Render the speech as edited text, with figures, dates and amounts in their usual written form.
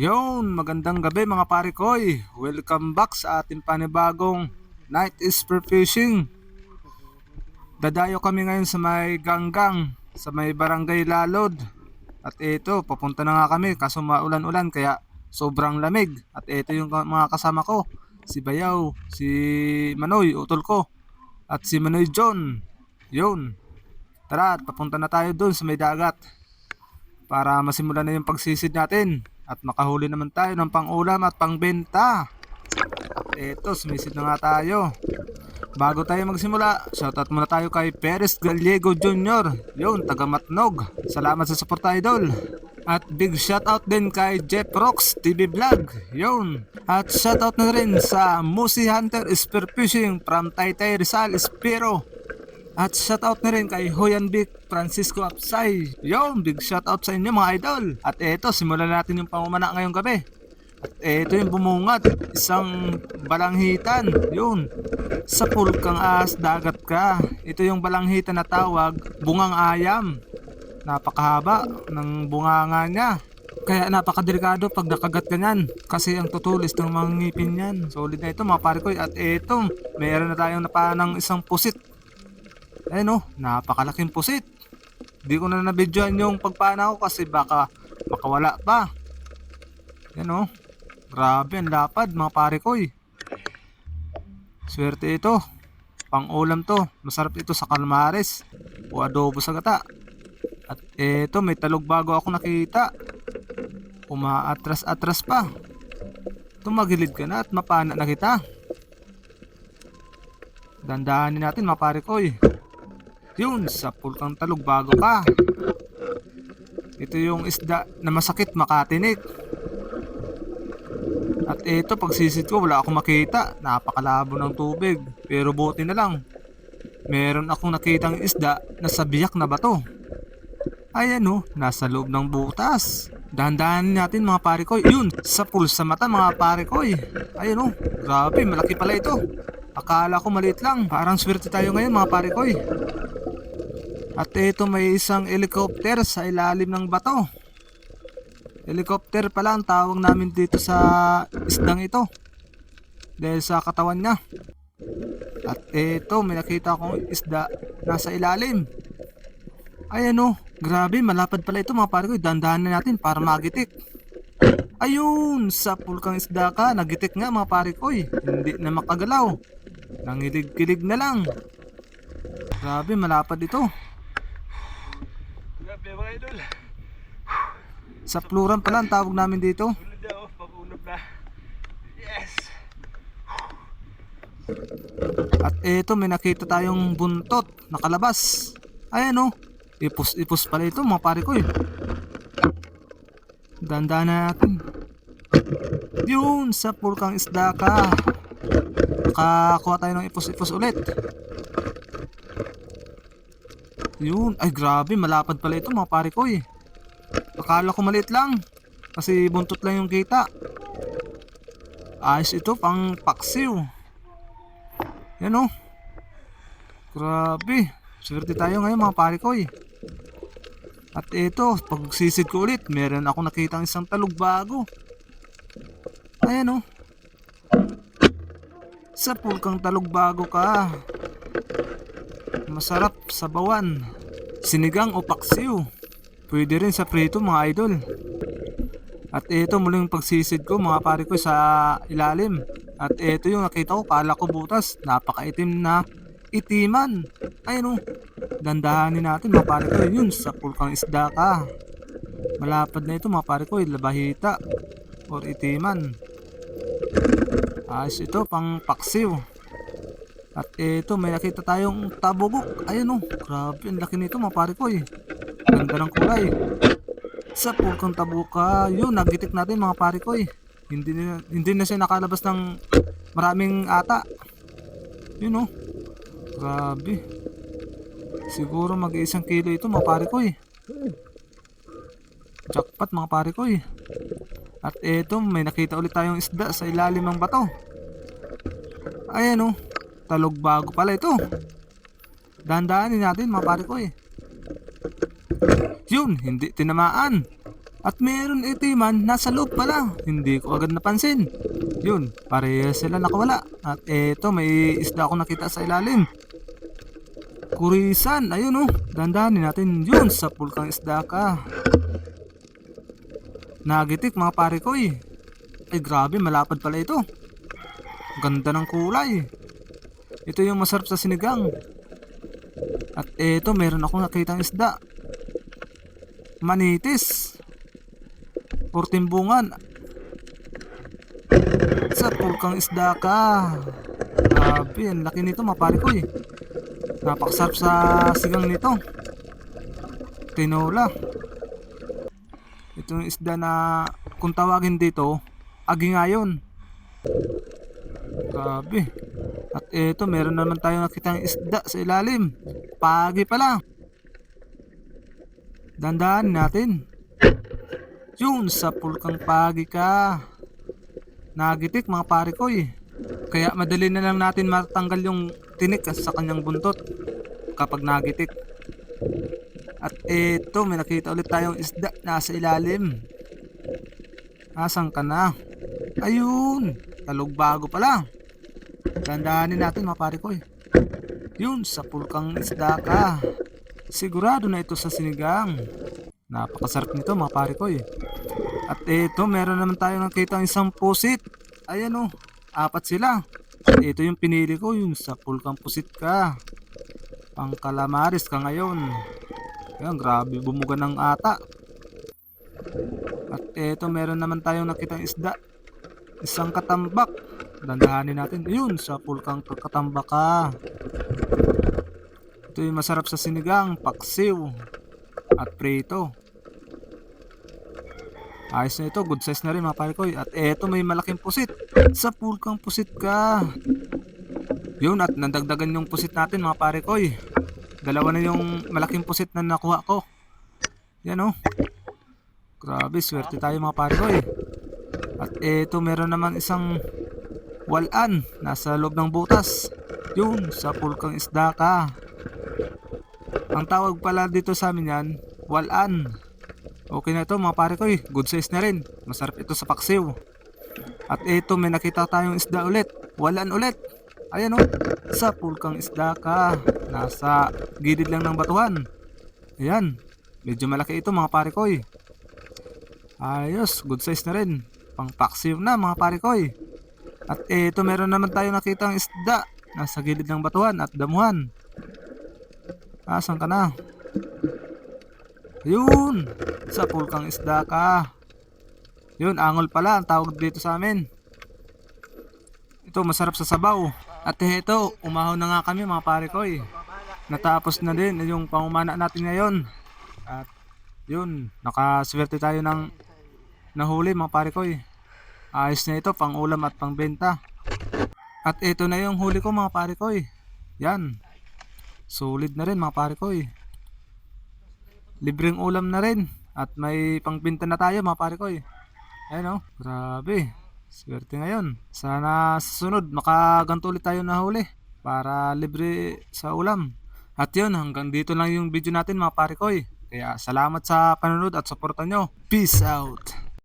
Yon, magandang gabi mga pare koy. Welcome back sa ating panibagong Night is for Fishing. Dadayo kami ngayon sa may Ganggang, sa may Barangay Lalod. At ito, papunta na nga kami kaso maulan-ulan kaya sobrang lamig. At ito yung mga kasama ko, si Bayaw, si Manoy, utol ko, at si Manoy John. Yon, tara at papunta na tayo dun sa may dagat para masimulan na yung pagsisid natin at makahuli naman tayo ng pang-ulam at pang-benta. Eto, sumisid na nga tayo. Bago tayo magsimula, shoutout muna tayo kay Perez Gallego Jr. Yun, taga Matnog. Salamat sa support, idol. At big shoutout din kay Jeff Rocks TV Vlog. Yun. At shoutout na rin sa Musi Hunter Spearfishing from Taytay Rizal Espiro. At shoutout na rin kay Hoyan Vic Francisco Apsay. Yun, big shoutout sa inyo mga idol. At eto, simulan natin yung pamumana ngayong gabi. At eto yung bumungad, isang balanghitan. Yun, sa pulkang as dagat ka. Ito yung balanghitan na tawag bungang ayam. Napakahaba ng bunganga niya. Kaya napakadelikado pag nakagat ka niyan. Kasi ang tutulis ng mga ngipin niyan. Solid na ito mga pare ko. At eto, mayroon na tayong napanang isang pusit. Ayun, napakalaking pusit. Di ko na nabidyoan yung pagpana ko kasi baka makawala pa. Yan grabe ang lapad mga pare ko. Swerte ito. Pang ulam to. Masarap ito sa kalmares o adobo sa gata. At eto, may talog bago ako nakita. Umaatras-atras pa. Tumagilid ka na at mapana na kita. Dandahanin natin mga pare ko. Yun, sa pulkang talog bago ka. Ito yung isda na masakit makatinik. At ito, pagsisid ko wala akong makita. Napakalabo ng tubig. Pero buti na lang, meron akong nakitang isda na sa biyak na bato. Ayan nasa loob ng butas. Dahan-dahanin natin mga pare ko. Yun, sa pulsa mata mga pare ko. Ayan grabe, malaki pala ito. Akala ko maliit lang. Parang swerte tayo ngayon mga pare ko. At ito, may isang helicopter sa ilalim ng bato. Helicopter pala ang tawag namin dito sa isdang ito dahil sa katawan niya. At ito, may nakita akong isda nasa ilalim. Ayan grabe, malapad pala ito mga pare ko. Dandahan na natin para magitik. Ayun, sa pulkang isda ka. Nagitik nga mga pare ko. Hindi na makagalaw. Nangilig-kilig na lang. Grabe, malapad ito. Grabe mga idol. Sa pluran pala ang tawag namin dito. Ulod ako, pag-ulog na. Yes! At eto, may nakita tayong buntot nakalabas. Ayan ipus-ipus pala ito mga pare ko. Ganda natin. Yun, sa pulkang isda ka. Nakakuha tayo ng ipus-ipus ulit. Yun, ay grabe, malapad pala ito mga pare ko. Akala ko maliit lang kasi buntot lang yung kita. Ayos ito, pang paksiw. Yan grabe, swerte tayo ngayon mga pare ko. At ito, pag sisid ko ulit, meron ako nakitang isang talog bago. Ayan sa pulkang talog bago ka. Masarap sa bawan, sinigang o paksiw. Pwede rin sa prito mga idol. At ito muling pagsisid ko mga pare ko sa ilalim. At ito yung nakita ko, kala ko butas. Napakaitim na itiman. Ayun dandahanin natin mga pare ko. Yun, sa pulkang isda ka. Malapad na ito mga pare ko. Labahita or itiman. Ayos ito, pang paksiw. At ito, may nakita tayong tabugok. Ayun grabe, ang laki nito mga pare ko. Ganda ng kulay. Sa pulkang tabuka, yun, nagitik natin mga pare ko. Hindi na siya nakalabas ng maraming ata. Yun grabe. Siguro mag-1 kilo ito mga pare ko. Jackpot mga pare ko. At eto, may nakita ulit tayong isda sa ilalim ng bato. Ayan talog bago pala ito. Dahan-dahanin natin mga pare ko. Yun, hindi tinamaan. At meron itiman nasa loob pala. Hindi ko agad napansin. Yun, parehas sila nakawala. At eto, may isda ako nakita sa ilalim. Kurisan, ayun oh. Dandahanin natin. Yun, sa pulkang isda ka. Nagitik mga pare ko eh. Ay grabe, malapad pala ito. Ganda ng kulay. Ito yung masarap sa sinigang. At eto, meron akong nakitang isda. Manitis. Portimbungan. Sa pulkang isda ka. Grabe, ang laki nito mga pare ko eh. Napakasarap sa sigang nito. Tinola. Ito yung isda na kung tawagin dito, agingayon. Grabe. At eto, meron naman tayo nakitang isda sa ilalim. Pagi pala. Dandahan natin. Yun, sa pulkang pagi ka. Nagitik mga pare ko eh. Kaya madali na lang natin matanggal yung tinik sa kanyang buntot kapag nagitik. At eto, may nakita ulit tayong isda nasa ilalim. Asan ka na? Ayun, talog-bago pala. Dandahanin natin mga pare ko eh. Yun, sa pulkang isda ka. Sigurado na ito sa sinigang. Napakasarap nito mga pare ko eh. At eto, meron naman tayong nakita isang pusit. Ayan oh, 4 sila. At ito yung pinili ko, yung sa pulkang pusit ka. Pang kalamaris ka ngayon. Ayan, grabe bumuga ng ata. At eto, meron naman tayong nakitang isda. Isang katambak. Dandahanin natin. Yun, sa pulkang katambak ka. Ito yung masarap sa sinigang, paksiw at prito. Ayos na ito, good size na rin mga pare ko. At eto, may malaking pusit. Sa pulkang pusit ka. Yun, at nandagdagan yung pusit natin mga pare ko. Dalawa na yung malaking pusit na nakuha ko. Yan oh. Grabe, swerte tayo mga pare ko. At eto, meron naman isang walan nasa loob ng butas. Yun, sa pulkang isda ka. Ang tawag pala dito sa amin yan, walan. Okay na ito mga pare ko good size na rin. Masarap ito sa paksiw. At ito, may nakita tayong isda ulit. Walan ulit. Ayan oh, sa pulkang isda ka. Nasa gilid lang ng batuhan. Ayan, medyo malaki ito mga pare ko Ayos, good size na rin. Pang paksiw na mga pare ko At ito, meron naman tayong nakitang isda. Nasa gilid ng batuhan at damuhan. Asan ka na? Yun, sa pulkang isda ka. Yun, angol pala ang tawag dito sa amin. Ito, masarap sa sabaw. At ito, umahon na nga kami mga pare ko Natapos na din yung pangumana natin ngayon. At yun, nakaswerte tayo ng nahuli mga pare ko Ayos na ito, pang ulam at pang benta. At ito na yung huli ko mga pare ko Yan, solid na rin mga pare ko Libreng ulam na rin. At may pangbenta na tayo mga pare ko Ayun oh, grabe. Swerte ngayon. Sana sa sunod makaganto ulit tayo na huli para libre sa ulam. At yun, hanggang dito lang yung video natin mga pare ko Kaya salamat sa panonood at suporta nyo. Peace out.